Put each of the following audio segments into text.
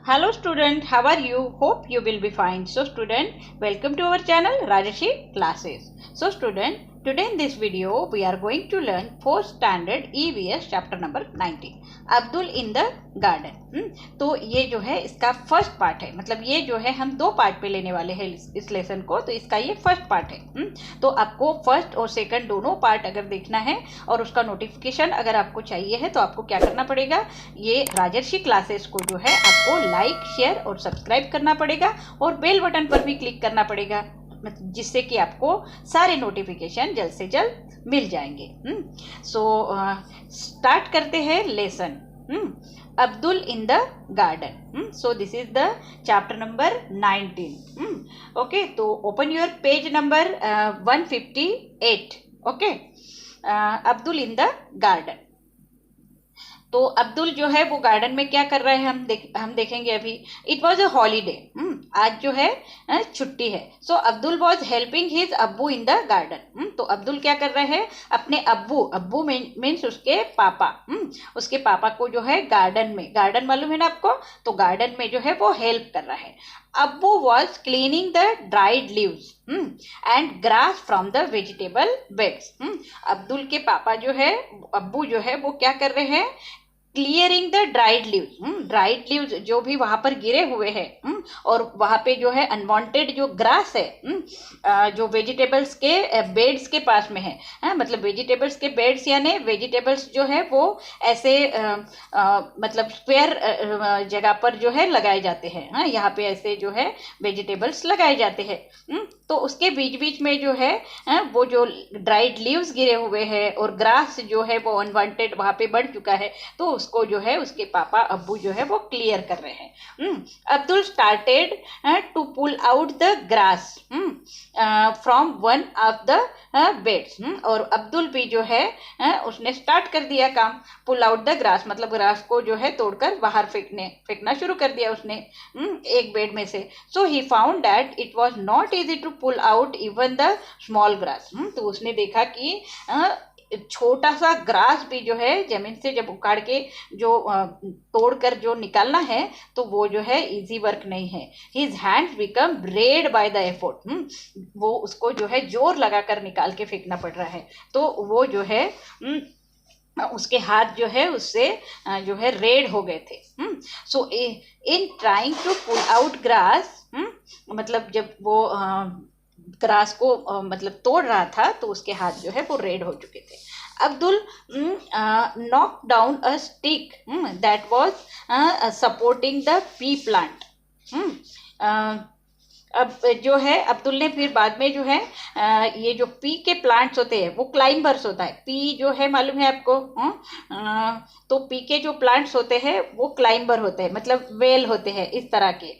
Hello student, how are you? Hope you will be fine. So student, welcome to our channel Rajarshi Classes. So student, today in this video we are going to learn 4th standard EVS chapter number 19 Abdul in the garden. तो ये जो है इसका first part है, मतलब ये जो है हम दो पार्ट पे लेने वाले हैं इस लेसन को, तो इसका ये फर्स्ट पार्ट है। तो आपको फर्स्ट और सेकंड दोनों पार्ट अगर देखना है और उसका नोटिफिकेशन अगर आपको चाहिए है तो आपको क्या करना पड़ेगा, ये राजर्षि क्लासेस को जो है आपको लाइक शेयर और सब्सक्राइब करना पड़ेगा और बेल बटन पर भी क्लिक करना पड़ेगा, जिससे कि आपको सारे नोटिफिकेशन जल्द से जल्द मिल जाएंगे। सो स्टार्ट करते हैं lesson Abdul in the garden. So this is the chapter number 19। Okay, तो open your page number 158। Okay, Abdul in the garden. तो अब्दुल जो है वो गार्डन में क्या कर रहे हैं हम देखेंगे अभी। इट वॉज अ हॉलीडे, आज जो है छुट्टी है। सो अब्दुल वॉज हेल्पिंग हिज अब्बू इन द गार्डन। तो अब्दुल क्या कर रहे हैं, अपने अब्बू मीन्स उसके पापा, उसके पापा को जो है गार्डन मालूम है ना आपको, तो गार्डन में जो है वो हेल्प कर रहा है। अब्बू was cleaning the dried leaves and grass from the vegetable beds. Abdul के पापा जो है, अब्बू जो है वो क्या कर रहे हैं, क्लियरिंग द ड्राइड लीव्स जो भी वहां पर गिरे हुए हैं और वहां पे जो है अनवांटेड जो ग्रास है जो वेजिटेबल्स के बेड्स के पास में है, मतलब वेजिटेबल्स के बेड्स यानी वेजिटेबल्स जो है वो ऐसे मतलब स्क्वायर जगह पर जो है लगाए जाते हैं। यहाँ पे ऐसे जो है वेजिटेबल्स लगाए जाते हैं। तो उसके बीच बीच में जो है वो जो ड्राइड लीव्स गिरे हुए हैं और ग्रास जो है वो अनवांटेड वहां पे बढ़ चुका है, तो उसको जो है उसके पापा अब्बू जो है वो क्लियर कर रहे हैं। Abdul started to pull out the grass from one of the beds. और अब्दुल भी जो है उसने स्टार्ट कर दिया काम, पुल आउट द ग्रास मतलब ग्रास को जो है तोड़कर बाहर फेंकना शुरू कर दिया उसने एक बेड में से। So he found that it was not easy to pull out even the small grass. तो उसने देखा कि छोटा सा ग्रास भी जो है जमीन से जब उखाड़ के जो तोड़कर जो निकालना है तो वो जो है इजी वर्क नहीं है। His hands become red by the effort. वो उसको जो है जोर लगाकर निकाल के फेंकना पड़ रहा है, तो वो जो है उसके हाथ जो है उससे जो है रेड हो गए थे। So in trying to pull out grass, मतलब जब वो ग्रास को मतलब तोड़ रहा था तो उसके हाथ जो है वो रेड हो चुके थे। Abdul knock down a stick that was supporting the P plant. अब जो है अब्दुल ने फिर बाद में जो है ये जो पी के प्लांट्स होते हैं वो क्लाइंबर्स होता है। पी जो है मालूम है आपको, तो पी के जो प्लांट्स होते हैं वो क्लाइंबर होते हैं, मतलब वेल होते हैं इस तरह के।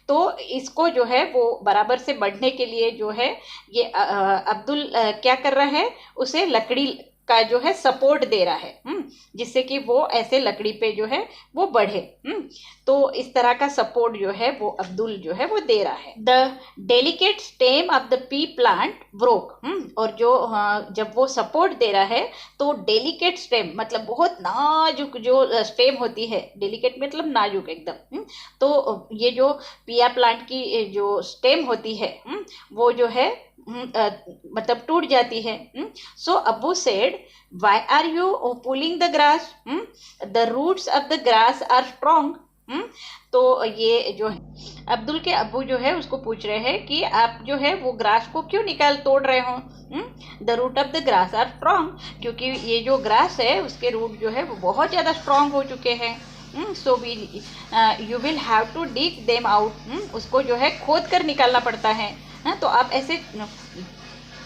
तो इसको जो है वो बराबर से बढ़ने के लिए जो है ये अब्दुल क्या कर रहा है, उसे लकड़ी का जो है सपोर्ट दे रहा है, जिससे कि वो ऐसे लकड़ी पे जो है वो बढ़े। तो इस तरह का सपोर्ट जो है वो अब्दुल जो है वो दे रहा है। The delicate stem of the P plant broke. और जो जब वो सपोर्ट दे रहा है तो डेलिकेट स्टेम मतलब बहुत नाजुक जो स्टेम होती है, डेलिकेट मतलब नाजुक एकदम। तो ये जो पिया प्लांट की जो स्टेम होती है वो जो है मतलब टूट जाती है। So Abbu said, why are you pulling the grass, the roots of the grass are strong. तो ये जो है अब्दुल के अब्बू जो है उसको पूछ रहे हैं कि आप जो है वो ग्रास को क्यों तोड़ रहे हो। The root of the grass are strong, क्योंकि ये जो ग्रास है उसके रूट जो है वो बहुत ज़्यादा स्ट्रॉन्ग हो चुके हैं। So you will have to dig them out. उसको जो है खोद कर निकालना पड़ता है। तो आप ऐसे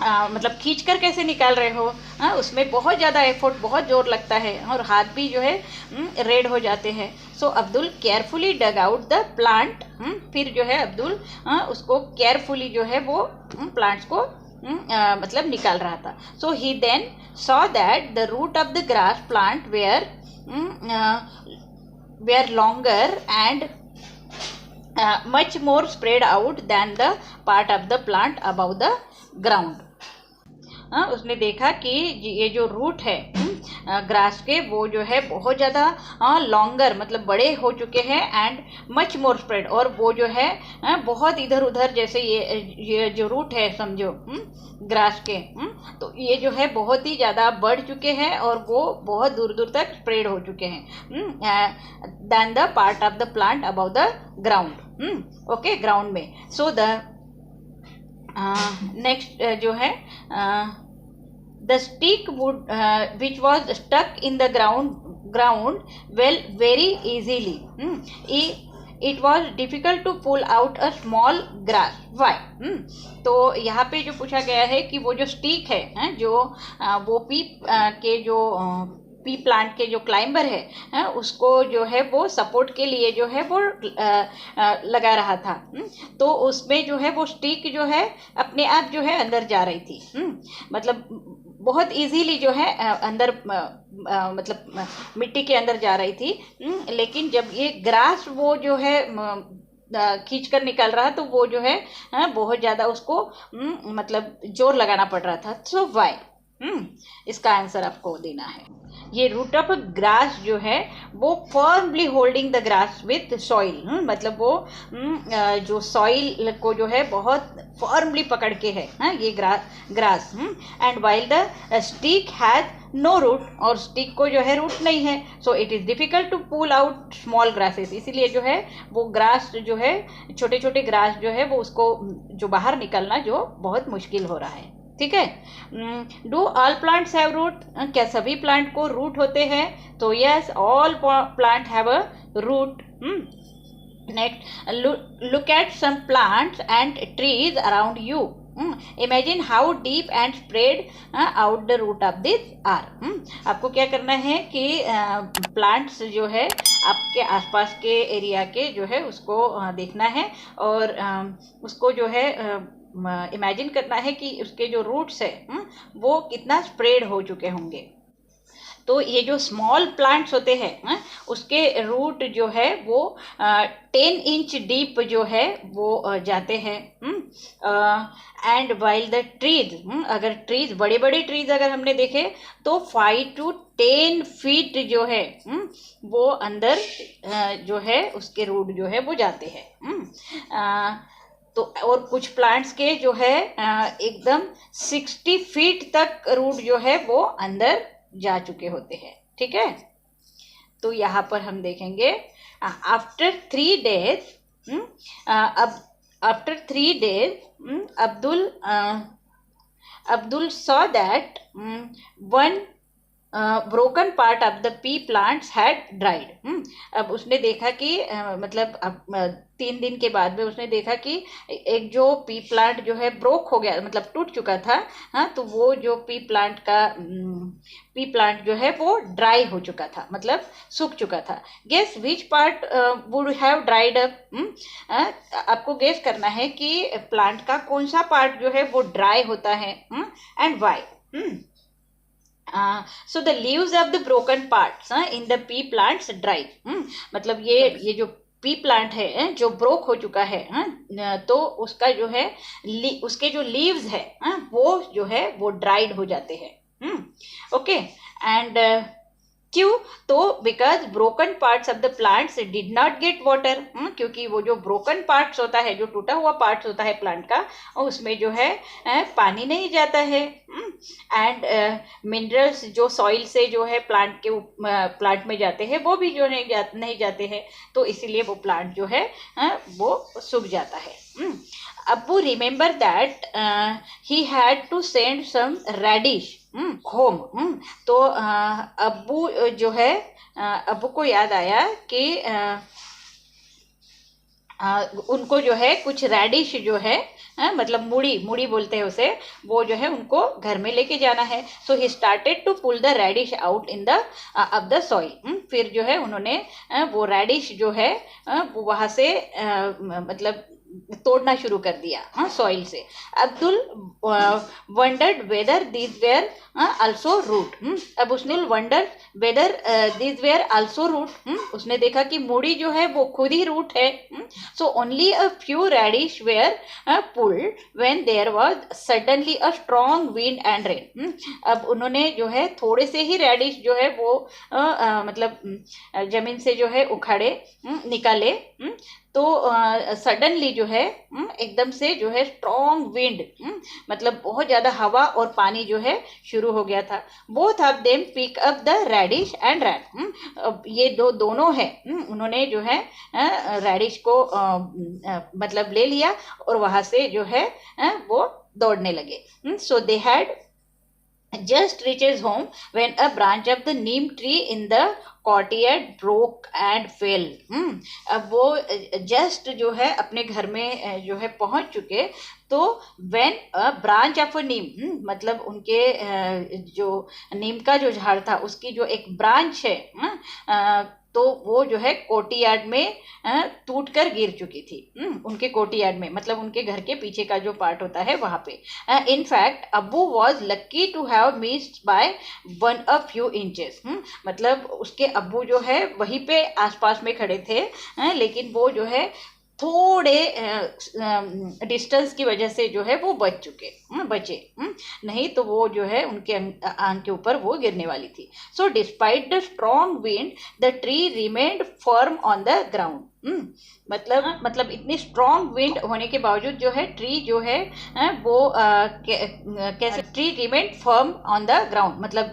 मतलब खींच कर कैसे निकाल रहे हो, उसमें बहुत ज़्यादा एफर्ट, बहुत जोर लगता है और हाथ भी जो है रेड हो जाते हैं। So Abdul carefully dug out the plant. फिर जो है अब्दुल उसको केयरफुली जो है वो प्लांट्स को मतलब निकाल रहा था। So he then saw that the root of the grass plant were longer and much more spread out than the part of the plant above the ground। उसने देखा कि ये जो रूट है ग्रास के, वो जो है बहुत ज़्यादा लॉन्गर मतलब बड़े हो चुके हैं, एंड मच मोर स्प्रेड, और वो जो है बहुत इधर उधर, जैसे ये जो रूट है समझो ग्रास के, तो ये जो है बहुत ही ज़्यादा बढ़ चुके हैं और वो बहुत दूर दूर तक स्प्रेड हो चुके हैं than the part of the plant above the ground, okay, ground में. सो द नेक्स्ट जो है the stick would which was stuck in the ground well very easily. It was difficult to pull out a small grass. Why? तो यहाँ पे जो पूछा गया है कि वो जो स्टिक है जो वो के जो पी प्लांट के जो क्लाइंबर है उसको जो है वो सपोर्ट के लिए जो है वो लगा रहा था. तो उसमें जो है वो स्टिक जो है अपने आप जो है अंदर जा रही थी, मतलब बहुत इजीली जो है अंदर मतलब मिट्टी के अंदर जा रही थी. लेकिन जब ये ग्रास वो जो है खींच कर निकल रहा तो वो जो है बहुत ज़्यादा उसको मतलब जोर लगाना पड़ रहा था. सो वाई, इसका आंसर आपको देना है. ये रूट ऑफ ग्रास जो है वो firmly holding the grass with soil, मतलब वो जो सॉइल को जो है बहुत फर्मली पकड़ के है ये grass. And while the stick has no root, और स्टिक को जो है रूट नहीं है, so it is difficult to pull out small grasses. इसीलिए जो है वो ग्रास जो है छोटे छोटे ग्रास जो है वो उसको जो बाहर निकलना जो बहुत मुश्किल हो रहा है. ठीक है. Do all plants have root? क्या सभी प्लांट को रूट होते हैं? तो yes, all plant have a root. Next, look at some plants and trees around you. Imagine how deep and spread out the root of this are. आपको क्या करना है कि प्लांट्स जो है आपके आसपास के एरिया के जो है उसको देखना है, और उसको जो है इमेजिन करना है कि उसके जो रूट्स है वो कितना स्प्रेड हो चुके होंगे. तो ये जो स्मॉल प्लांट्स होते हैं उसके रूट जो है वो 10 इंच डीप जो है वो जाते हैं. एंड वाइल द ट्रीज, अगर ट्रीज बड़े बड़े ट्रीज अगर हमने देखे तो 5 to 10 फीट जो है वो अंदर जो है उसके रूट जो है वो जाते हैं. तो और कुछ प्लांट्स के जो है एकदम 60 फीट तक रूट जो है वो अंदर जा चुके होते हैं. ठीक है. तो यहाँ पर हम देखेंगे आफ्टर 3 days, अब after 3 days Abdul saw that one broken part of the P plants had dried. अब उसने देखा कि मतलब अब 3 दिन के बाद में उसने देखा कि एक जो पी प्लांट जो है ब्रोक हो गया, मतलब टूट चुका था. तो वो जो पी प्लांट जो है वो ड्राई हो चुका था, मतलब सूख चुका था. Guess which part would have dried up. आपको गेस करना है कि प्लांट का कौन सा पार्ट जो है वो ड्राई होता है and why. So the leaves of the broken parts in the pea plants dry. मतलब ये जो पी प्लांट है जो ब्रोक हो चुका है तो उसका जो है उसके जो लीव्स है वो जो है वो ड्राइड हो जाते हैं. ओके. एंड क्यों? तो because broken parts of the plants did not get water. क्योंकि वो जो ब्रोकन पार्ट्स होता है, जो टूटा हुआ पार्ट्स होता है प्लांट का, उसमें जो है पानी नहीं जाता है. एंड मिनरल्स जो सॉइल से जो है प्लांट में जाते हैं वो भी जो नहीं जाते हैं, तो इसीलिए वो प्लांट जो है वो सूख जाता है. Abbu remember that he had to send some radish home. तो अब्बू जो है अब्बू को याद आया कि उनको जो है कुछ रेडिश जो है मतलब मूड़ी बोलते हैं उसे, वो जो है उनको घर में लेके जाना है. So he started to pull the radish out in the of the soil. फिर जो है उन्होंने वो रेडिश जो है वो वहाँ से मतलब तोड़ना शुरू कर दिया सॉइल से. Abdul wondered whether these were also root. अब उसने wonder whether these were also root. उसने देखा कि मूड़ी जो है वो खुद ही रूट है. So only a few radish were pulled when there was suddenly a strong wind and rain. अब उन्होंने जो है थोड़े से ही रेडिश जो है वो मतलब जमीन से जो है उखाड़े निकाले. तो सडनली जो है एकदम से जो है स्ट्रॉन्ग विंड मतलब बहुत ज़्यादा हवा और पानी जो है शुरू हो गया था. Both of them pick up the radish and ran. ये दोनों है उन्होंने जो है रेडिश को मतलब ले लिया और वहाँ से जो है वो दौड़ने लगे. So they had just reaches home when a branch of the neem tree in the courtyard broke and fell. अब वो जस्ट जो है अपने घर में जो है पहुंच चुके. तो when a branch of a neem मतलब उनके जो नीम का जो झाड़ था उसकी जो एक ब्रांच है तो वो जो है कोर्टयार्ड में टूट कर गिर चुकी थी. उनके कोर्टयार्ड में मतलब उनके घर के पीछे का जो पार्ट होता है वहां पे. In fact Abbu was lucky to have missed by 1 few inches. मतलब उसके अब्बू जो है वहीं पे आसपास में खड़े थे लेकिन वो जो है थोड़े डिस्टेंस की वजह से जो है वो बचे. नहीं तो वो जो है उनके आंख के ऊपर वो गिरने वाली थी. So despite the strong wind the tree remained firm on the ground. मतलब इतनी स्ट्रॉन्ग विंड होने के बावजूद जो है ट्री जो है वो कैसे tree remained firm on the ground मतलब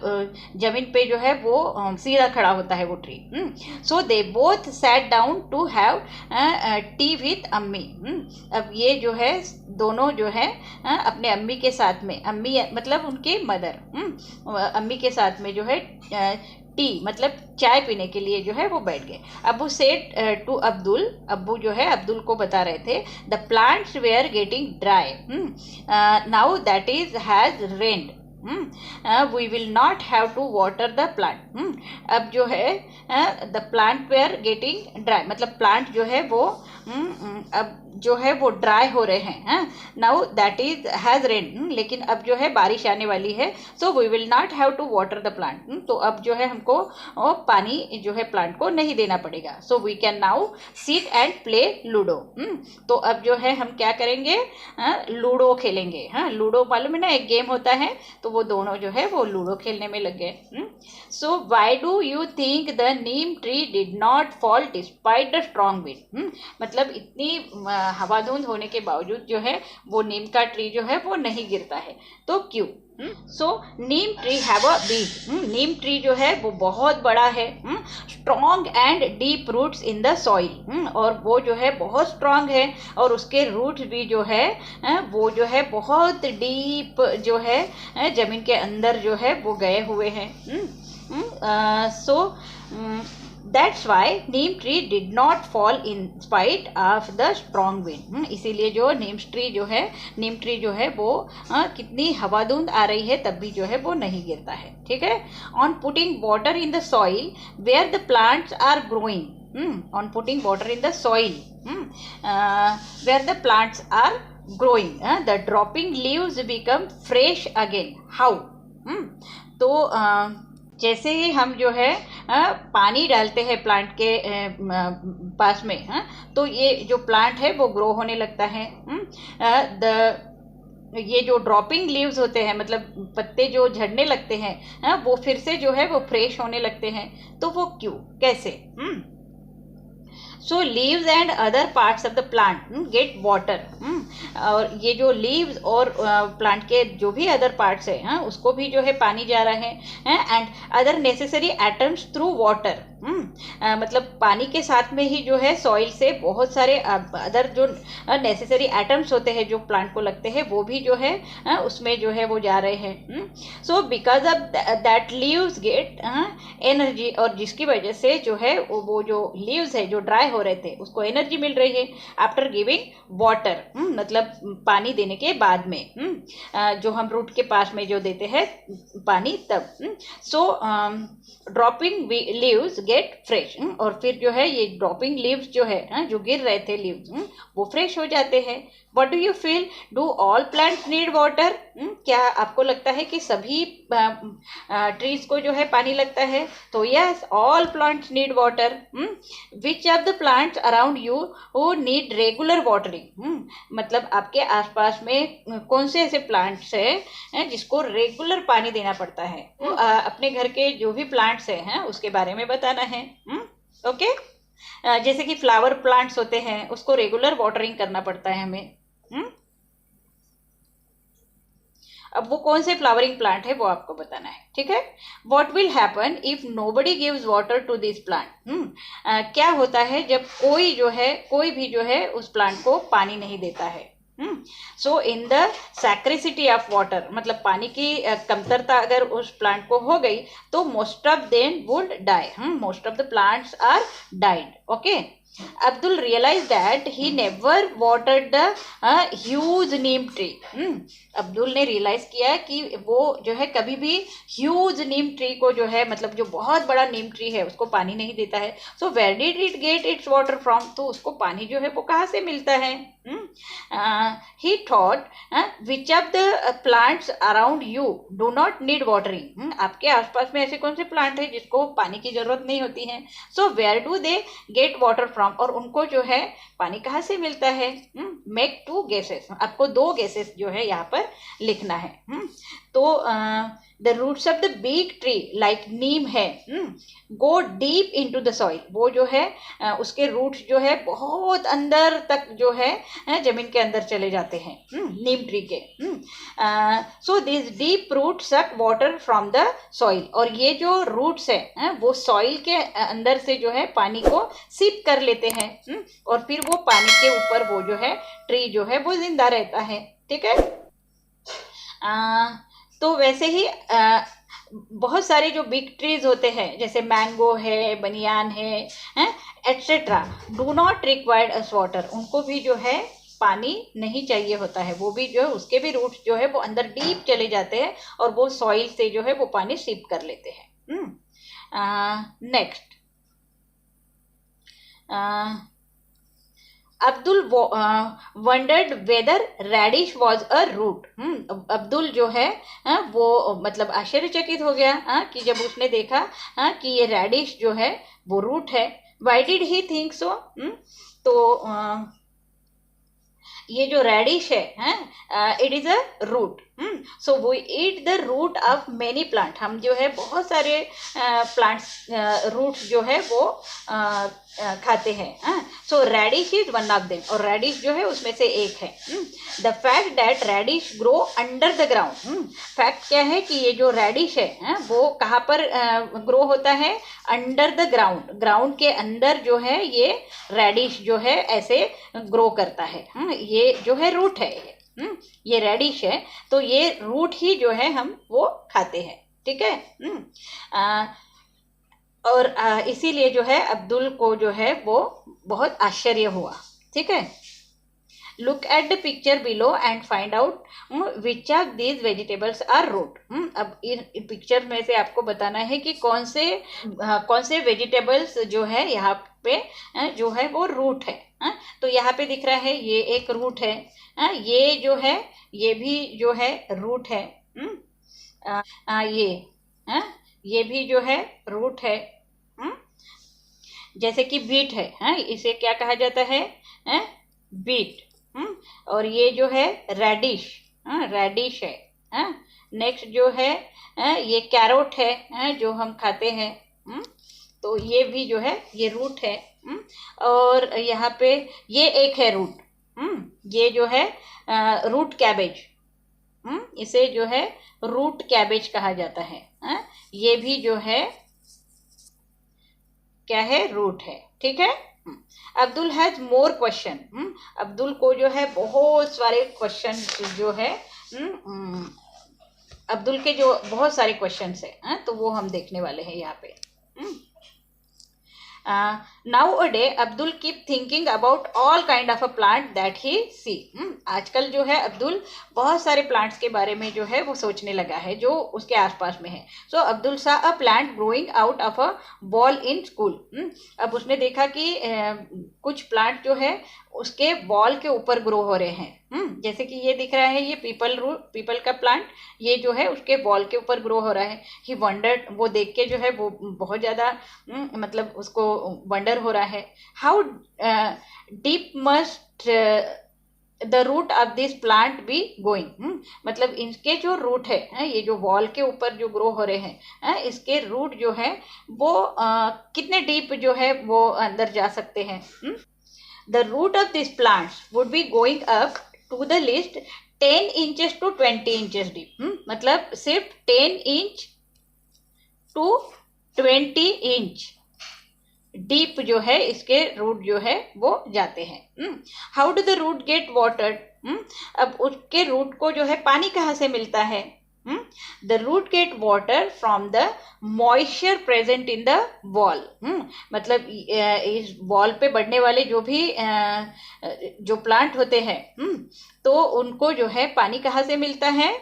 जमीन पे जो है वो सीधा खड़ा होता है वो tree. So they both sat down to have tea with Ammi. अब ये जो है दोनों जो है अपने अम्मी के साथ में अम्मी मतलब उनके मदर अम्मी के साथ में जो है टी मतलब चाय पीने के लिए जो है वो बैठ गए. अबू सेड टू अब्बू जो है अब्दुल को बता रहे थे the plants were getting dry now that is has rained. We will not have to water the plant. अब जो है the plant were getting dry मतलब प्लांट जो है वो अब जो है वो ड्राई हो रहे हैं. Now that is has rain लेकिन अब जो है बारिश आने वाली है. So we will not have to water the plant. तो अब जो है हमको पानी जो है प्लांट को नहीं देना पड़ेगा. So we can now sit and play ludo. तो अब जो है हम क्या करेंगे लूडो खेलेंगे. लूडो मालूम है ना एक गेम होता है. तो वो दोनों जो है वो लूडो खेलने में लग गए. So why do you think the neem tree did not fall despite the strong wind. मतलब इतनी हवाधुंध होने के बावजूद जो है वो नीम का ट्री जो है वो नहीं गिरता है. तो क्यों? So neem tree have a big neem tree जो है वो बहुत बड़ा है. Strong and deep roots in the soil और वो जो है बहुत स्ट्रॉन्ग है और उसके रूट्स भी जो है वो जो है बहुत डीप जो है जमीन के अंदर जो है वो गए हुए हैं. सो That's why neem tree did not fall in spite of the strong wind. इसीलिए जो नीम ट्री जो है वो कितनी हवाधुंध आ रही है तब भी जो है वो नहीं गिरता है. ठीक है. On putting water in the soil where the plants are growing. On putting water in the soil where the plants are growing, the dropping leaves become fresh again. How? तो जैसे ही हम जो है पानी डालते हैं प्लांट के पास में तो ये जो प्लांट है वो ग्रो होने लगता है. ये जो ड्रॉपिंग लीव्स होते हैं मतलब पत्ते जो झड़ने लगते हैं वो फिर से जो है वो फ्रेश होने लगते हैं. तो वो क्यों कैसे? So leaves and other parts of the plant get water. और ये जो लीव्स और प्लांट के जो भी अदर पार्ट्स है उसको भी जो है पानी जा रहा है. And other necessary atoms through water. मतलब पानी के साथ में ही जो है सॉइल से बहुत सारे अदर जो नेसेसरी एटम्स होते हैं जो प्लांट को लगते हैं वो भी जो है उसमें जो है वो जा रहे हैं. So because of that leaves get energy और जिसकी वजह से जो है वो जो लीव्स है जो ड्राई हो रहे थे उसको एनर्जी मिल रही है आफ्टर गिविंग वाटर. मतलब पानी देने के बाद में जो हम रूट के पास में जो देते हैं पानी तब. सो ड्रॉपिंग लीव्स गेट फ्रेश, और फिर जो है ये ड्रॉपिंग लीव्स जो है, जो गिर रहे थे लीव्स, वो फ्रेश हो जाते हैं. What do you feel? Do all plants need water? क्या आपको लगता है कि सभी ट्रीज को जो है पानी लगता है? तो yes, all plants need water. Which of the plants around you who need regular watering? मतलब आपके आसपास में कौन से ऐसे प्लांट्स है जिसको रेगुलर पानी देना पड़ता है? अपने घर के जो भी प्लांट्स हैं उसके बारे में बताना है. ओके. जैसे कि फ्लावर प्लांट्स होते हैं, उसको रेगुलर वाटरिंग करना पड़ता है हमें. अब वो कौन से फ्लावरिंग प्लांट है वो आपको बताना है. ठीक है. What will happen if nobody gives water to this plant? क्या होता है जब कोई भी जो है उस प्लांट को पानी नहीं देता है? सो इन द सैक्रिसिटी ऑफ वाटर, मतलब पानी की कमतरता अगर उस प्लांट को हो गई तो most of them would die. Most of the plants are died. Okay. Abdul realized that he never watered the huge neem tree. Abdul ने रियलाइज किया कि वो जो है कभी भी ह्यूज नीम ट्री को जो है, मतलब जो बहुत बड़ा नीम ट्री है, उसको पानी नहीं देता है. So where did it get its water from? तो उसको पानी जो है वो कहाँ से मिलता है? ही thought which of the plants around you do not need watering? आपके आसपास में ऐसे कौन से प्लांट है जिसको पानी की जरूरत नहीं होती है? So where do they get water from? और उनको जो है पानी कहाँ से मिलता है? Make 2 guesses. आपको 2 गेसेस जो है यहाँ पर लिखना है. तो the roots of the big tree like neem है, go deep into the soil. वो जो है उसके रूट्स जो है बहुत अंदर तक जो है जमीन के अंदर चले जाते हैं, नीम ट्री के. सो दिस डीप रूट सक वाटर फ्रॉम द सॉइल. और ये जो रूट्स है वो सॉइल के अंदर से जो है पानी को सिप कर लेते हैं, और फिर वो पानी के ऊपर वो जो है ट्री जो है वो जिंदा रहता है. ठीक है. तो वैसे ही बहुत सारे जो बिग ट्रीज होते हैं जैसे मैंगो है, बनियान है, etcetera, do not required us water. उनको भी जो है पानी नहीं चाहिए होता है. वो भी जो है उसके भी रूट्स जो है वो अंदर डीप चले जाते हैं और वो सॉइल से जो है वो पानी सिप कर लेते हैं. Next, Abdul wondered whether radish was a root. Abdul जो है वो मतलब आश्चर्यचकित हो गया कि जब उसने देखा कि ये रेडिश जो है वो रूट है. Why did he think so? तो ये जो रेडिश है it is a root. So वो eat the root of many plant. हम जो है बहुत सारे प्लांट्स रूट्स जो है वो खाते हैं. So radish is one of them. और रेडिश जो है उसमें से एक है. The fact that radish grow under the ground. Fact क्या है कि ये जो रेडिश है वो कहाँ पर ग्रो होता है? Under the ground. ग्राउंड के अंदर जो है ये रेडिश जो है ऐसे ग्रो करता है. ये जो है रूट है, ये रेडिश है, तो ये रूट ही जो है हम वो खाते हैं. ठीक है. और इसीलिए जो है अब्दुल को जो है वो बहुत आश्चर्य हुआ. ठीक है. Look at the picture below and find out which of these vegetables are root. अब इन पिक्चर में से आपको बताना है कि कौन से वेजिटेबल्स जो है यहाँ पे जो है वो रूट है. तो यहाँ पे दिख रहा है ये एक रूट है. ये जो है ये भी जो है रूट है. ये भी जो है रूट है. जैसे कि बीट है, इसे क्या कहा जाता है? बीट. और ये जो है रेडिश, रेडिश है. नेक्स्ट जो है ये कैरोट है जो हम खाते हैं. तो ये भी जो है ये रूट है. और यहाँ पे ये एक है रूट. ये जो है रूट कैबेज. इसे जो है रूट कैबेज कहा जाता है. ये भी जो है क्या है? रूट है. ठीक है. Abdul has more question. Abdul को जो है बहुत सारे क्वेश्चन जो है अब्दुल के जो बहुत सारे क्वेश्चन है तो वो हम देखने वाले हैं यहाँ पे. Now a day Abdul keep thinking about all kind of a plant that he see. आजकल जो है अब्दुल बहुत सारे प्लांट्स के बारे में जो है वो सोचने लगा है जो उसके आसपास में है। सो अब्दुल सा a plant growing out of a ball in school. अब उसने देखा कि कुछ प्लांट जो है उसके बॉल के ऊपर ग्रो हो रहे हैं। जैसे कि ये दिख रहा है, ये पीपल का प्लांट, ये जो है उसके बॉल के ऊपर ग्रो हो रहा है। ही वंडर्ड, वो देख के जो है वो बहुत ज़्यादा मतलब उसको वंडर हो रहा है। How deep must the root of this plant be going. मतलब इनके जो रूट है, ये जो वॉल के ऊपर जो ग्रो हो रहे हैं, इसके रूट जो है वो कितने डीप जो है वो अंदर जा सकते हैं। The root of these plants would be going up to the least 10 inches to 20 inches deep। मतलब सिर्फ 10 इंच to 20 इंच डीप जो है इसके रूट जो है वो जाते हैं। How do the root get watered. अब उसके रूट को जो है पानी कहाँ से मिलता है। The root get water from the moisture present in the wall. मतलब इस वॉल पे बढ़ने वाले जो भी जो प्लांट होते हैं, तो उनको जो है पानी कहाँ से मिलता है।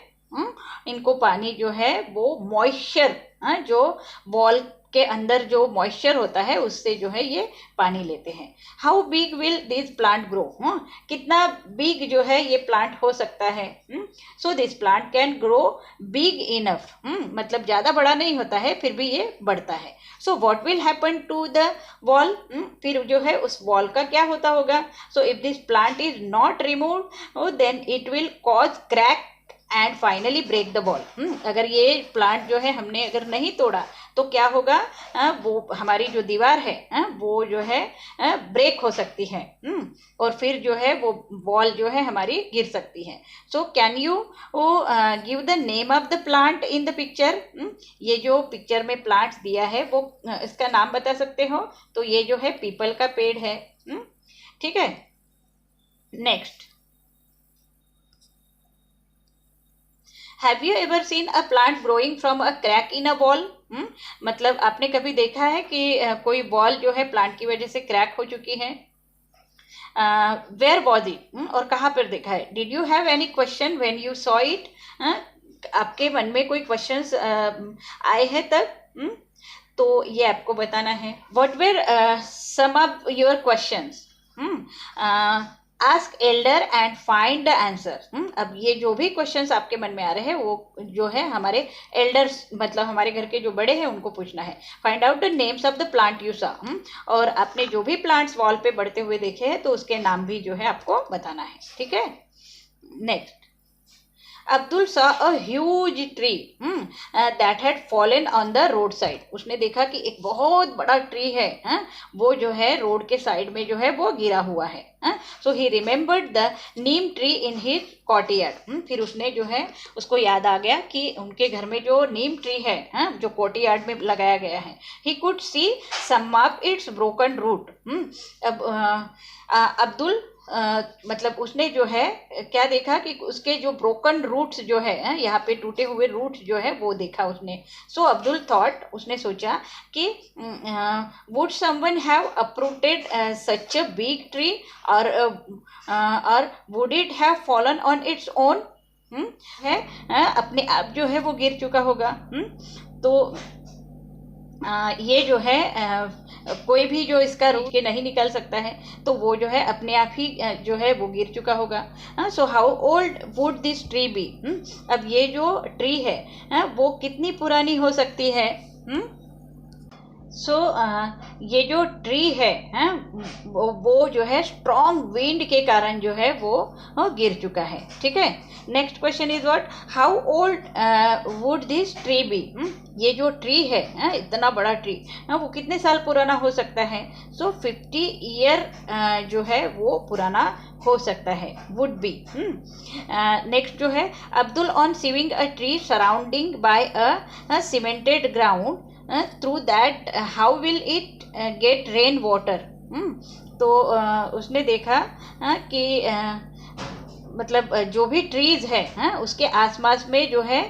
इनको पानी जो है वो मॉइस्चर, जो वॉल के अंदर जो मॉइस्चर होता है उससे जो है ये पानी लेते हैं। How big will this plant grow. कितना बिग जो है ये प्लांट हो सकता है। So this plant can grow big enough. मतलब ज़्यादा बड़ा नहीं होता है फिर भी ये बढ़ता है। So what will happen to the wall. फिर जो है उस वॉल का क्या होता होगा। So if this plant is not removed then it will cause crack and finally break the ball. अगर ये प्लांट जो है हमने अगर नहीं तोड़ा तो क्या होगा, वो हमारी जो दीवार है वो जो है ब्रेक हो सकती है, और फिर जो है वो बॉल जो है हमारी गिर सकती है। So can you give the name of the plant in the picture. ये जो पिक्चर में प्लांट्स दिया है वो इसका नाम बता सकते हो। तो ये जो है पीपल का पेड़ है। ठीक है, next, have you ever seen a plant growing from a crack in a wall. मतलब आपने कभी देखा है कि कोई वॉल जो है प्लांट की वजह से क्रैक हो चुकी है। वेयर वॉज इट, और कहाँ पर देखा है। Did you have any question when you saw it. आपके मन में कोई क्वेश्चंस आए हैं तब। तो ये आपको बताना है। What were some of your questions. Ask elder and find the answer. अब ये जो भी क्वेश्चंस आपके मन में आ रहे हैं वो जो है हमारे एल्डर्स मतलब हमारे घर के जो बड़े हैं उनको पूछना है। Find out the names of the plant you सा। और आपने जो भी प्लांट्स वॉल पे बढ़ते हुए देखे हैं तो उसके नाम भी जो है आपको बताना है। ठीक है, next, Abdul saw a huge tree that had fallen on the road side. उसने देखा कि एक बहुत बड़ा ट्री है, वो जो है रोड के साइड में जो है वो गिरा हुआ है। So he remembered the neem tree in his courtyard. फिर उसने जो है उसको याद आ गया कि उनके घर में जो नीम ट्री है जो कॉर्टयार्ड में लगाया गया है। He could see some of its broken root. अब अब्दुल मतलब उसने जो है क्या देखा कि उसके जो ब्रोकन रूट्स जो है यहाँ पे टूटे हुए रूट्स जो है वो देखा उसने। सो अब्दुल थॉट, उसने सोचा कि would someone have uprooted such a big tree और would it have fallen on its own. है अपने आप जो है वो गिर चुका होगा। तो ये जो है कोई भी जो इसका रूट के नहीं निकल सकता है तो वो जो है अपने आप ही जो है वो गिर चुका होगा। So how old would this tree be. अब ये जो ट्री है वो कितनी पुरानी हो सकती है। सो ये जो ट्री है वो जो है स्ट्रॉन्ग विंड के कारण जो है वो गिर चुका है। ठीक है, next question is what, how old would this tree be. ये जो ट्री है इतना बड़ा ट्री वो कितने साल पुराना हो सकता है। सो 50 ईयर जो है वो पुराना हो सकता है, वुड बी। नेक्स्ट जो है, Abdul on seeing a tree surrounding by a cemented ground through that how will it get rain water. तो उसने देखा कि मतलब जो भी ट्रीज है उसके आसपास में जो है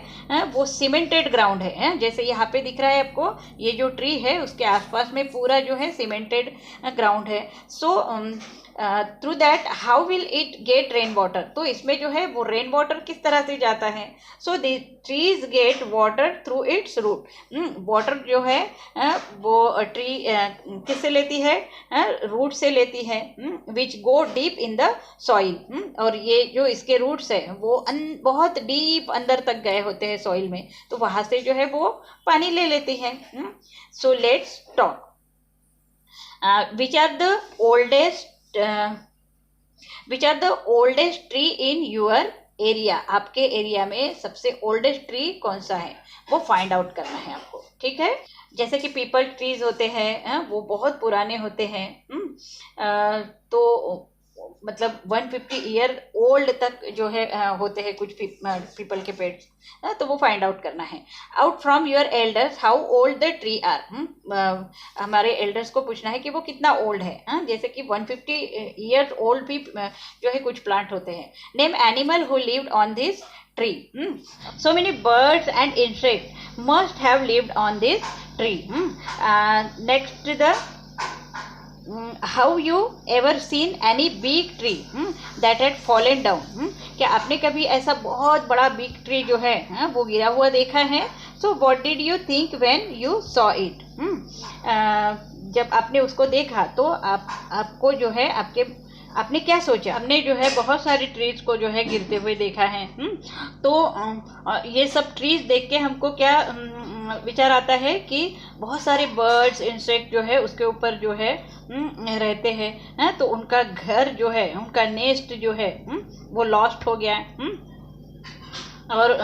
वो सीमेंटेड ग्राउंड है। जैसे यहाँ पे दिख रहा है आपको, ये जो ट्री है उसके आसपास में पूरा जो है सीमेंटेड ग्राउंड है। So through that how will it get rain water, तो इसमें जो है वो रेन वाटर किस तरह से जाता है। So the trees get water through its root, water जो है वो ट्री किससे लेती है, रूट से लेती है, which go deep in the soil, और ये जो इसके रूट्स है वो बहुत डीप अंदर तक गए होते हैं सॉइल में, तो वहाँ से जो है वो पानी ले लेती है। So let's talk which are the oldest tree in your area, आपके एरिया में सबसे ओल्डेस्ट ट्री कौन सा है वो फाइंड आउट करना है आपको, ठीक है। जैसे कि पीपल ट्रीज होते हैं वो बहुत पुराने होते हैं, तो मतलब 150 ईयर ओल्ड तक जो है होते हैं कुछ पीपल के पेड़, तो वो फाइंड आउट करना है। Out from your elders how old the tree are, हमारे एल्डर्स को पूछना है कि वो कितना ओल्ड है। जैसे कि 150 ईयर ओल्ड भी जो है कुछ प्लांट होते हैं। Name animal who lived on this tree, so many birds and insects must have lived on this tree. Next the how you ever seen any big tree that had fallen down, क्या आपने कभी ऐसा बहुत बड़ा big tree जो है वो गिरा हुआ देखा है। So what did you think when you saw it, जब आपने उसको देखा तो आपको जो है आपने क्या सोचा। हमने जो है बहुत सारी ट्रीज को जो है गिरते हुए देखा है, तो ये सब ट्रीज देख के हमको क्या विचार आता है कि बहुत सारे बर्ड्स इंसेक्ट जो है उसके ऊपर जो है रहते हैं, तो उनका घर जो है, उनका नेस्ट जो है वो लॉस्ट हो गया है, और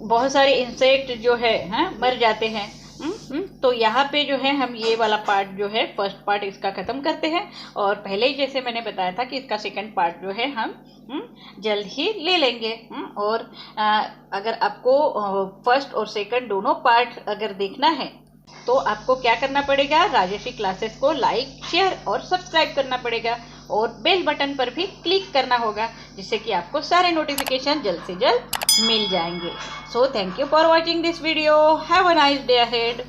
बहुत सारे इंसेक्ट जो है मर जाते हैं। तो यहाँ पे जो है हम ये वाला पार्ट जो है फर्स्ट पार्ट इसका ख़त्म करते हैं, और पहले ही जैसे मैंने बताया था कि इसका सेकंड पार्ट जो है हम जल्द ही ले लेंगे। और अगर आपको फर्स्ट और सेकंड दोनों पार्ट अगर देखना है तो आपको क्या करना पड़ेगा, राजश्री क्लासेस को लाइक, शेयर और सब्सक्राइब करना पड़ेगा, और बेल बटन पर भी क्लिक करना होगा, जिससे कि आपको सारे नोटिफिकेशन जल्द से जल्द मिल जाएंगे। So thank you for watching this video, have a nice day ahead.